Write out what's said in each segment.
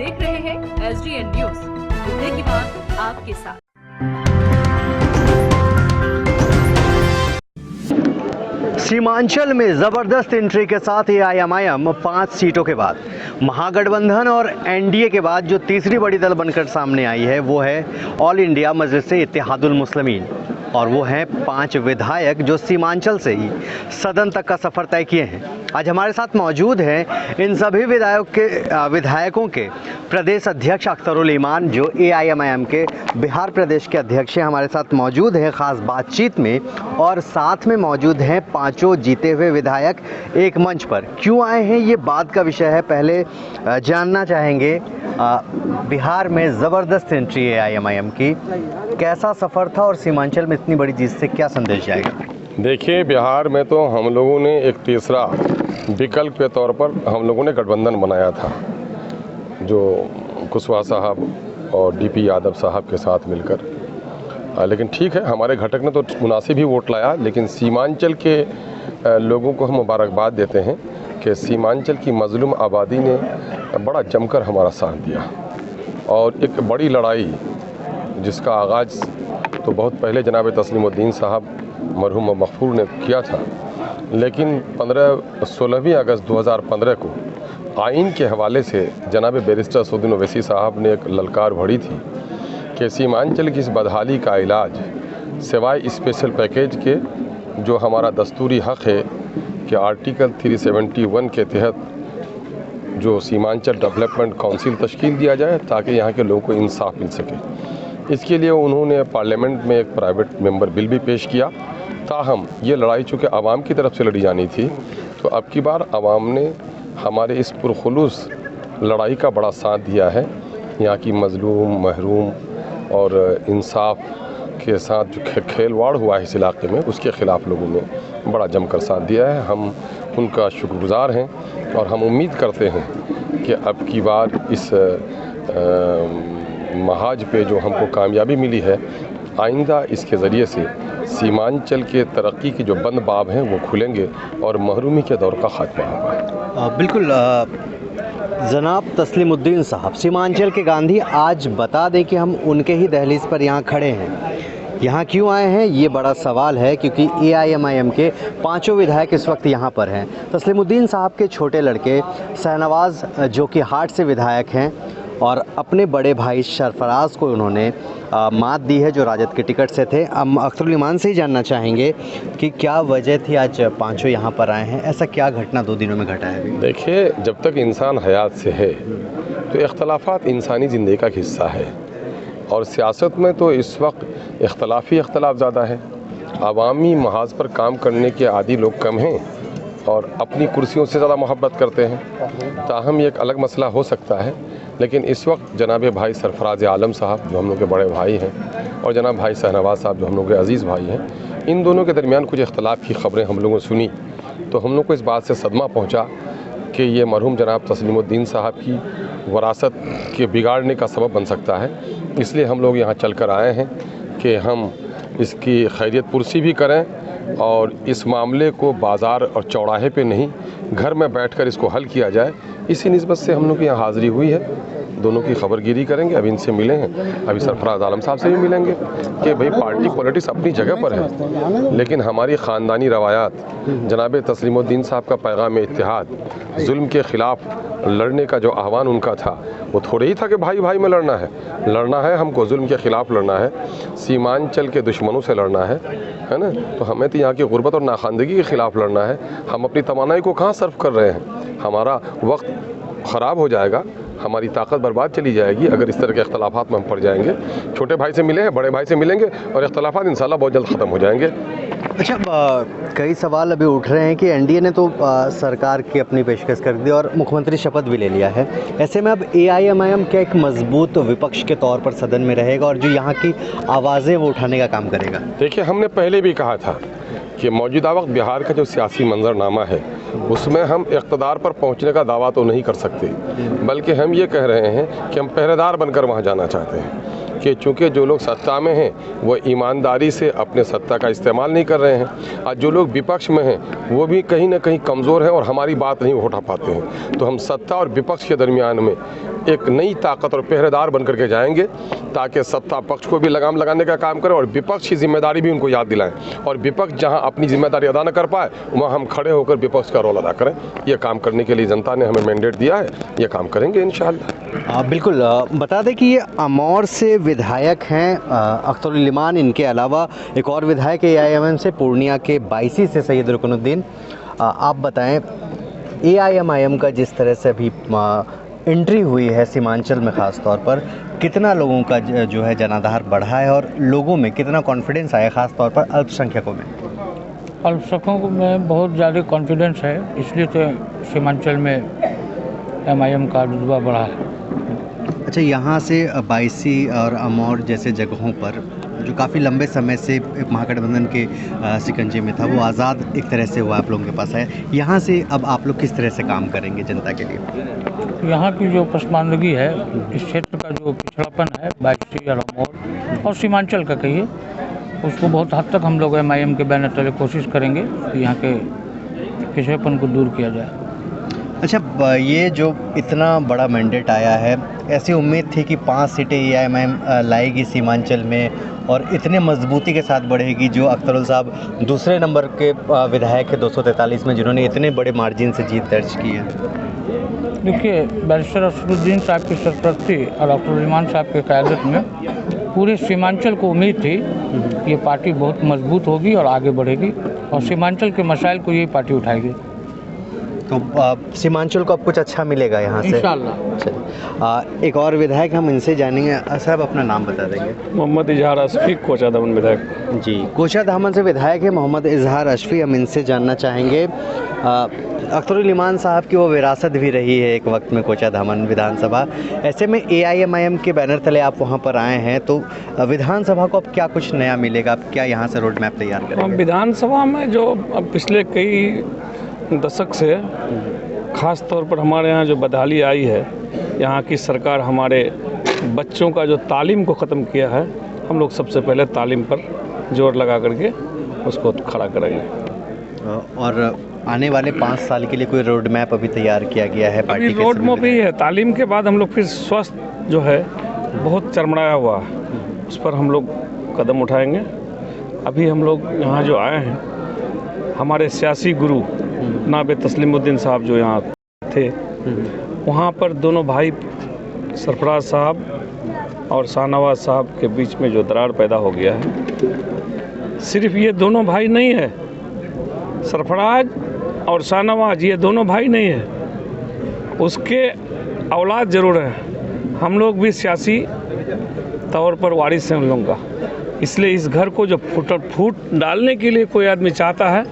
देख रहे हैं SDN न्यूज, मुद्दे की बात आपके साथ। सीमांचल में जबरदस्त एंट्री के साथ AIMIM 5 सीटों के बाद महागठबंधन और NDA के बाद जो तीसरी बड़ी दल बनकर सामने आई है वो है ऑल इंडिया मजलिस-ए-इत्तेहादुल मुस्लिमीन, और वो हैं 5 विधायक जो सीमांचल से ही सदन तक का सफ़र तय किए हैं। आज हमारे साथ मौजूद हैं इन सभी विधायकों के प्रदेश अध्यक्ष अख्तरुल ईमान, जो AIMIM के बिहार प्रदेश के अध्यक्ष हैं, हमारे साथ मौजूद हैं ख़ास बातचीत में, और साथ में मौजूद हैं 5 जीते हुए विधायक एक मंच पर। क्यों आए हैं ये बात का विषय है। पहले जानना चाहेंगे बिहार में ज़बरदस्त एंट्री AIMIM की, कैसा सफ़र था और सीमांचल में इतनी बड़ी जीत से क्या संदेश जाएगा? देखिए, बिहार में तो हम लोगों ने एक तीसरा विकल्प के तौर पर हम लोगों ने गठबंधन बनाया था, जो कुशवाहा साहब और DP यादव साहब के साथ मिलकर। लेकिन ठीक है, हमारे घटक ने तो मुनासिब ही वोट लाया, लेकिन सीमांचल के लोगों को हम मुबारकबाद देते हैं कि सीमांचल की मजलूम आबादी ने बड़ा जमकर हमारा साथ दिया, और एक बड़ी लड़ाई जिसका आगाज़ तो बहुत पहले जनाब तस्लीमुद्दीन साहब मरहूम मग़फ़ूर ने किया था, लेकिन 16 अगस्त 2015 को आइन के हवाले से जनाब बैरिस्टर असदुद्दीन ओवैसी साहब ने एक ललकार भड़ी थी कि सीमांचल की इस बदहाली का इलाज सिवाय स्पेशल पैकेज के, जो हमारा दस्तूरी हक़ है कि आर्टिकल 371 के तहत जो सीमांचल डेवलपमेंट काउंसिल तश्कील दिया जाए ताकि यहाँ के लोगों को इंसाफ मिल सके। इसके लिए उन्होंने पार्लियामेंट में एक प्राइवेट मेंबर बिल भी पेश किया। ताहम ये लड़ाई चूँकि आवाम की तरफ से लड़ी जानी थी, तो अब की बार आवाम ने हमारे इस पुरखुलूस लड़ाई का बड़ा साथ दिया है। यहाँ की मजलूम, महरूम और इंसाफ के साथ जो खेलवाड़ हुआ है इस इलाके में, उसके ख़िलाफ़ लोगों ने बड़ा जमकर साथ दिया है। हम उनका शुक्रगुज़ार हैं और हम उम्मीद करते हैं कि अब की बार इस महाज पे जो हमको कामयाबी मिली है, आइंदा इसके ज़रिए से सीमांचल के तरक्की के जो बंद बाब हैं वो खुलेंगे और महरूमी के दौर का ख़ात्मा होगा। बिल्कुल जनाब तस्लीमुद्दीन साहब, सीमांचल के गांधी, आज बता दें कि हम उनके ही दहलीज पर यहाँ खड़े हैं। यहाँ क्यों आए हैं ये बड़ा सवाल है, क्योंकि AIMIM के 5 विधायक इस वक्त यहाँ पर हैं। तस्लीमुद्दीन साहब के छोटे लड़के शहनवाज़, जो कि हाट से विधायक हैं, और अपने बड़े भाई सरफराज को उन्होंने मात दी है जो राजद के टिकट से थे। हम अख्तरुल ईमान से ही जानना चाहेंगे कि क्या वजह थी आज 5 यहाँ पर आए हैं, ऐसा क्या घटना 2 दिनों में घटा है? देखिए, जब तक इंसान हयात से है तो इख्तलाफात इंसानी ज़िंदगी का हिस्सा है, और सियासत में तो इस वक्त इख्तलाफ ज़्यादा है। अवामी महाज पर काम करने के आदी लोग कम हैं और अपनी कुर्सियों से ज़्यादा मोहब्बत करते हैं। ताहम ये एक अलग मसला हो सकता है, लेकिन इस वक्त जनाब भाई सरफराज आलम साहब जो हम लोग के बड़े भाई हैं, और जनाब भाई शहनवाज साहब जो हम लोग के अज़ीज़ भाई हैं, इन दोनों के दरमियान कुछ इख्तलाफ की ख़बरें हम लोगों ने सुनी, तो हम लोग को इस बात से सदमा पहुँचा कि ये मरहूम जनाब तस्लीमुद्दीन साहब की वरासत के बिगाड़ने का सबब बन सकता है। इसलिए हम लोग यहाँ चल कर आए हैं कि हम इसकी खैरियत पुरसी भी करें और इस मामले को बाज़ार और चौराहे पे नहीं, घर में बैठकर इसको हल किया जाए। इसी निस्बत से हम लोग की यहाँ हाज़िरी हुई है। दोनों की खबरगिरी करेंगे। अभी इनसे मिले हैं, अभी सरफराज आलम साहब से भी मिलेंगे कि भाई पार्टी पॉलिटिक्स अपनी जगह पर है, लेकिन हमारी ख़ानदानी रवायात, जनाब तस्लीमुद्दीन साहब का पैगाम इत्तेहाद, जुल्म के ख़िलाफ़ लड़ने का जो आह्वान उनका था, वो थोड़े ही था कि भाई भाई में लड़ना है हमको जुल्म के ख़िलाफ़ लड़ना है, सीमांचल के दुश्मनों से लड़ना है ना। तो हमें तो यहाँ की गुर्बत और नाखानदगी के ख़िलाफ़ लड़ना है। हम अपनी तमन्नाई को कहाँ सर्व कर रहे हैं? हमारा वक्त ख़राब हो जाएगा, हमारी ताकत बर्बाद चली जाएगी अगर इस तरह के इख्तलाफात में हम पड़ जाएंगे। छोटे भाई से मिले हैं, बड़े भाई से मिलेंगे और इख्तलाफात इंशाल्लाह बहुत जल्द ख़त्म हो जाएंगे। अच्छा, कई सवाल अभी उठ रहे हैं कि NDA ने तो सरकार की अपनी पेशकश कर दी और मुख्यमंत्री शपथ भी ले लिया है। ऐसे में अब AIMIM क्या एक मजबूत विपक्ष के तौर पर सदन में रहेगा और जो यहाँ की आवाज़ें वो उठाने का काम करेगा? देखिए, हमने पहले भी कहा था कि मौजूदा वक्त बिहार का जो सियासी मंजरनामा है उसमें हम इक़्तिदार पर पहुंचने का दावा तो नहीं कर सकते, बल्कि हम ये कह रहे हैं कि हम पहरेदार बनकर वहां जाना चाहते हैं कि चूँकि जो लोग सत्ता में हैं वो ईमानदारी से अपने सत्ता का इस्तेमाल नहीं कर रहे हैं, और जो लोग विपक्ष में हैं वो भी कहीं ना कहीं कमज़ोर हैं और हमारी बात नहीं उठा पाते हैं। तो हम सत्ता और विपक्ष के दरमियान में एक नई ताकत और पहरेदार बन करके जाएंगे, ताकि सत्ता पक्ष को भी लगाम लगाने का काम करें और विपक्ष की जिम्मेदारी भी उनको याद दिलाएं, और विपक्ष जहां अपनी जिम्मेदारी अदा न कर पाए वहां हम खड़े होकर विपक्ष का रोल अदा करें। ये काम करने के लिए जनता ने हमें मैंडेट दिया है, ये काम करेंगे इंशाअल्लाह। बिल्कुल, बता दें कि ये अमौर से विधायक हैं अख्तरुल इमान, इनके अलावा एक और विधायक है AIMIM से, पूर्णिया के बायसी से सैयद रुकनुद्दीन। आप बताएं, AIMIM का जिस तरह से अभी एंट्री हुई है सीमांचल में ख़ास तौर पर, कितना लोगों का जो है जनाधार बढ़ा है और लोगों में कितना कॉन्फिडेंस आया ख़ास तौर पर अल्पसंख्यकों में? अल्पसंख्यकों में बहुत ज़्यादा कॉन्फिडेंस है, इसलिए तो सीमांचल में MIM का रुतबा बढ़ा है। अच्छा, यहाँ से बायसी और अमौर जैसे जगहों पर जो काफ़ी लंबे समय से महागठबंधन के शिकंजे में था, वो आज़ाद एक तरह से हुआ आप लोगों के पास है, यहाँ से अब आप लोग किस तरह से काम करेंगे जनता के लिए? यहाँ की जो पसमानदगी है, इस क्षेत्र का जो पिछड़ापन है बायसी और अमौर और सीमांचल का कहिए, उसको बहुत हद तक हम लोग MIM के बैनर तले कोशिश करेंगे कि यहाँ के पिछड़ेपन को दूर किया जाए। अच्छा, ये जो इतना बड़ा मैंडेट आया है, ऐसी उम्मीद थी कि 5 सीटें AIMIM लाएगी सीमांचल में और इतने मजबूती के साथ बढ़ेगी, जो अख्तरुल साहब दूसरे नंबर के विधायक है 243 में, जिन्होंने इतने बड़े मार्जिन से जीत दर्ज की है। देखिए, बैरिस्टर असदुद्दीन साहब की सरपरस्ती और अख्तरुल इमान साहब की क़यादत में पूरे सीमांचल को उम्मीद थी कि ये पार्टी बहुत मजबूत होगी और आगे बढ़ेगी और सीमांचल के मसाइल को यही पार्टी उठाएगी। तो सीमांचल को अब कुछ अच्छा मिलेगा यहाँ से इंशाल्लाह। एक और विधायक हम इनसे जानेंगे। साहब, अपना नाम बता देंगे? मोहम्मद इजहार अशफी, कोचा दामन विधायक। जी, कोचा दामन से विधायक है मोहम्मद इजहार अशफी। हम इनसे जानना चाहेंगे, अख्तरुल इमान साहब की वो विरासत भी रही है एक वक्त में कोचा धामन विधानसभा, ऐसे में AIMIM के बैनर तले आप वहाँ पर आए हैं, तो विधानसभा को अब क्या कुछ नया मिलेगा? अब क्या यहाँ से रोड मैप तैयार करेंगे? विधानसभा में जो अब पिछले कई दशक से ख़ास तौर पर हमारे यहाँ जो बदहाली आई है, यहाँ की सरकार हमारे बच्चों का जो तालीम को ख़त्म किया है, हम लोग सबसे पहले तालीम पर जोर लगा करके उसको खड़ा करेंगे। और आने वाले 5 साल के लिए कोई रोड मैप अभी तैयार किया गया है पार्टी अभी के? रोड मैप ही है। तालीम के बाद हम लोग फिर स्वास्थ्य जो है बहुत चरमराया हुआ है, उस पर हम लोग कदम उठाएंगे। अभी हम लोग यहाँ जो आए हैं, हमारे सियासी गुरु नाबे तस्लीमुद्दीन साहब जो यहाँ थे, वहाँ पर दोनों भाई सरफराज साहब और शाहनवाज साहब के बीच में जो दरार पैदा हो गया है, सिर्फ ये दोनों भाई नहीं है, सरफराज और शाहनवाज ये दोनों भाई नहीं है, उसके औलाद ज़रूर है। हम लोग भी सियासी तौर पर वारिस हैं उन लोगों का, इसलिए इस घर को जो फूट डालने के लिए कोई आदमी चाहता है,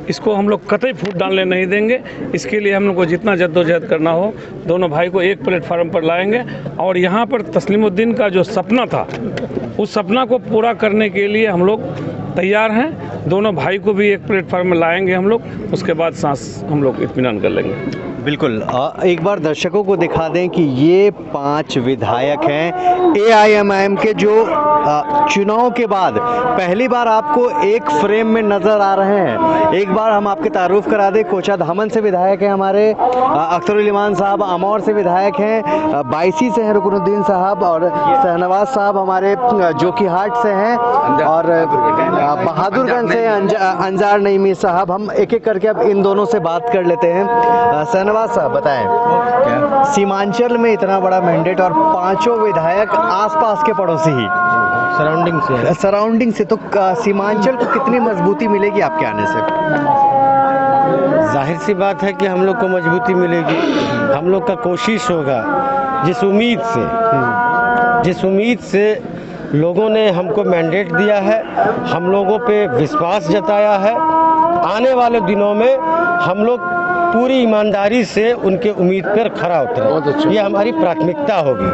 इसको हम लोग कतई फूट डालने नहीं देंगे। इसके लिए हम लोग को जितना जद्दोजहद करना हो, दोनों भाई को एक प्लेटफार्म पर लाएंगे और यहाँ पर तस्लीमुद्दीन का जो सपना था, उस सपना को पूरा करने के लिए हम लोग तैयार हैं। दोनों भाई को भी एक प्लेटफार्म में लाएंगे हम लोग, उसके बाद सांस हम लोग इत्मीनान कर लेंगे। बिल्कुल, एक बार दर्शकों को दिखा दें कि ये 5 विधायक हैं AIMIM के, जो चुनाव के बाद पहली बार आपको एक फ्रेम में नज़र आ रहे हैं। एक बार हम आपके तारुफ करा दें, कोचा धामन से विधायक हैं हमारे अख्तरुल इमान साहब, अमौर से विधायक हैं, बायसी से हैं रुकनुद्दीन साहब, और शाहनवाज साहब हमारे जोकीहाट से हैं, और बहादुरगंज से अंजार नईमी साहब। हम एक एक करके अब इन दोनों से बात कर लेते हैं। शाहनवाज साहब, बताएं, सीमांचल में इतना बड़ा मैंडेट और 5 विधायक आसपास के पड़ोसी ही सराउंडिंग से, तो सीमांचल को कितनी मजबूती मिलेगी आपके आने से? जाहिर सी बात है कि हम लोग को मजबूती मिलेगी। हम लोग का कोशिश होगा, जिस उम्मीद से लोगों ने हमको मैंडेट दिया है, हम लोगों पे विश्वास जताया है, आने वाले दिनों में हम लोग पूरी ईमानदारी से उनके उम्मीद पर खरा उतरें। ये हमारी प्राथमिकता होगी।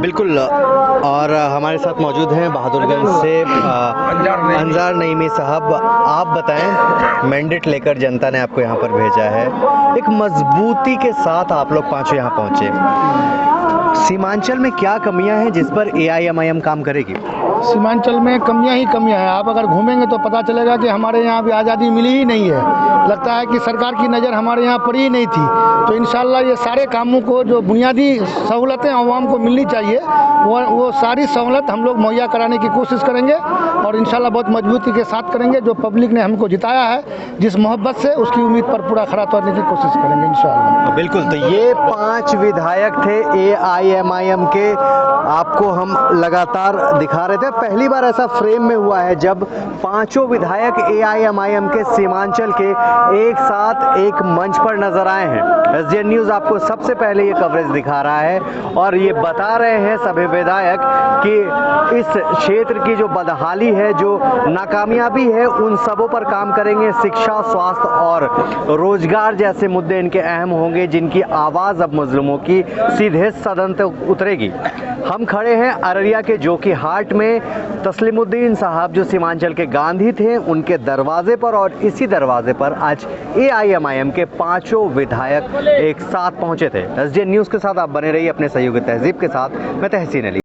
बिल्कुल, और हमारे साथ मौजूद हैं बहादुरगंज से अंजार नईमी साहब। आप बताएं, मैंडेट लेकर जनता ने आपको यहाँ पर भेजा है, एक मजबूती के साथ आप लोग 5 यहाँ पहुँचे, सीमांचल में क्या कमियां हैं जिस पर AIMIM काम करेगी? सीमांचल में कमियां ही कमियां हैं। आप अगर घूमेंगे तो पता चलेगा कि हमारे यहाँ भी आज़ादी मिली ही नहीं है। लगता है कि सरकार की नज़र हमारे यहाँ पड़ी ही नहीं थी। तो इंशाल्लाह ये सारे कामों को जो बुनियादी सहूलतें आवाम को मिलनी चाहिए वो सारी सहूलत हम लोग मुहैया कराने की कोशिश करेंगे और इंशाल्लाह बहुत मजबूती के साथ करेंगे। जो पब्लिक ने हमको जिताया है जिस मोहब्बत से, उसकी उम्मीद पर पूरा खरा उतरने की कोशिश करेंगे इंशाल्लाह। बिल्कुल, तो ये 5 विधायक थे AIMIM के, आपको हम लगातार दिखा रहे थे। पहली बार ऐसा फ्रेम में हुआ है जब 5 विधायक AIMIM के सीमांचल के एक साथ एक मंच पर नजर आए हैं। SDN न्यूज़ आपको सबसे पहले ये कवरेज दिखा रहा है और ये बता रहे हैं सभी विधायक कि इस क्षेत्र की जो बदहाली है, जो नाकामयाबी है, उन सबों पर काम करेंगे। शिक्षा, स्वास्थ्य और रोजगार जैसे मुद्दे इनके अहम होंगे, जिनकी आवाज़ अब मजलूमों की सीधे सदन तक उतरेगी। हम खड़े हैं अररिया के जोकी हाट में। तस्लीमुद्दीन साहब जो सीमांचल के गांधी थे, उनके दरवाजे पर, और इसी दरवाजे पर आज AIMIM के 5 विधायक एक साथ पहुंचे थे। SDN न्यूज़ के साथ आप बने रहिए अपने सहयोगी तहजीब के साथ। मैं तहसीन अली।